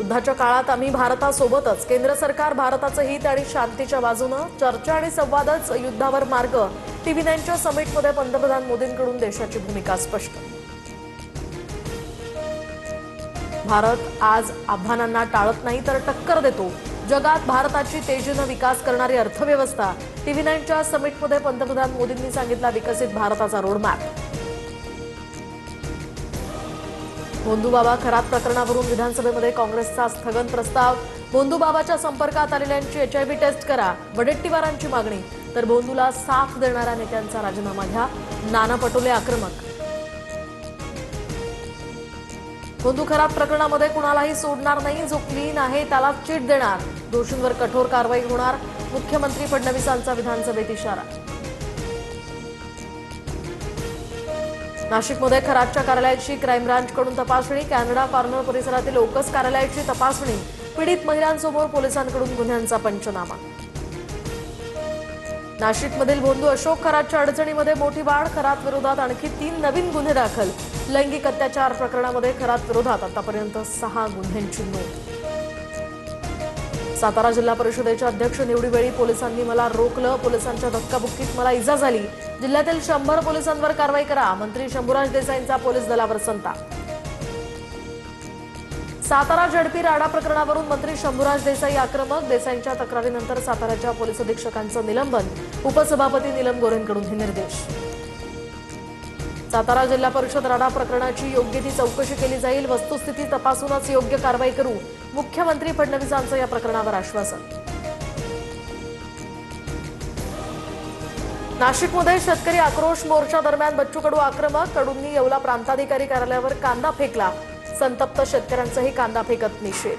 युद्धाच्या काळात आम्ही भारतासोबतच, केंद्र सरकार भारताचं हित आणि शांतीच्या बाजूनं, चर्चा आणि संवादच युद्धावर मार्ग. TV9च्या समिटमध्ये पंतप्रधान मोदींकडून देशाची भूमिका स्पष्ट. भारत आज आव्हानांना टाळत नाही तर टक्कर देतो. जगात भारताची तेजीनं विकास करणारी अर्थव्यवस्था. TV9च्या समिटमध्ये पंतप्रधान मोदींनी सांगितला विकसित भारताचा रोडमॅप. भोंदूबाबा खरात प्रकरणावरून विधानसभेमध्ये काँग्रेसचा स्थगन प्रस्ताव. भोंदूबाबाच्या संपर्कात आलेल्यांची HIV टेस्ट करा, वडेट्टीवारांची मागणी. तर भोंदूला साथ देणाऱ्या नेत्यांचा राजीनामा घ्या, नाना पटोले आक्रमक. भोंदू खरात प्रकरणामध्ये कुणालाही सोडणार नाही, जो क्लीन आहे त्यालाच चीट देणार. दोषींवर कठोर कारवाई होणार, मुख्यमंत्री फडणवीसांचा विधानसभेत इशारा. नाशिकमध्ये खरातच्या कार्यालयाची क्राईम ब्रांचकडून तपासणी. कॅनडा कॉर्नर परिसरातील ओकस कार्यालयाची तपासणी. पीडित महिलांसमोर पोलिसांकडून गुन्ह्यांचा पंचनामा. नाशिकमधील भोंदू अशोक खरातच्या अडचणीमध्ये मोठी वाढ. खरात विरोधात आणखी 3 नवीन गुन्हे दाखल. लैंगिक अत्याचार प्रकरणामध्ये खरात विरोधात आतापर्यंत 6 गुन्ह्यांची नोंद. सातारा जिल्हा परिषदेच्या अध्यक्ष निवडीवेळी पोलिसांनी मला रोकलं. पोलिसांच्या धक्काबुक्कीत मला इजा झाली. जिल्ह्यातील 100 पोलिसांवर कारवाई करा. मंत्री शंभूराज देसाईंचा पोलीस दलावर संताप. सातारा झडपी राडा प्रकरणावरून मंत्री शंभूराज देसाई आक्रमक. देसाईंच्या तक्रारीनंतर साताऱ्याच्या पोलीस अधीक्षकांचं निलंबन. उपसभापती नीलम गोरेंकडून हे निर्देश. सातारा जिल्हा परिषद राडा प्रकरणाची योग्य ती चौकशी केली जाईल. वस्तुस्थिती तपासूनच योग्य कारवाई करू. मुख्यमंत्री फडणवीसांचं या प्रकरणावर आश्वासन. नाशिकमध्ये शेतकरी आक्रोश मोर्चा दरम्यान बच्चू कडू आक्रमक. कडूंनी येवला प्रांताधिकारी कार्यालयावर कांदा फेकला. संतप्त शेतकऱ्यांचाही कांदा फेकत निषेध.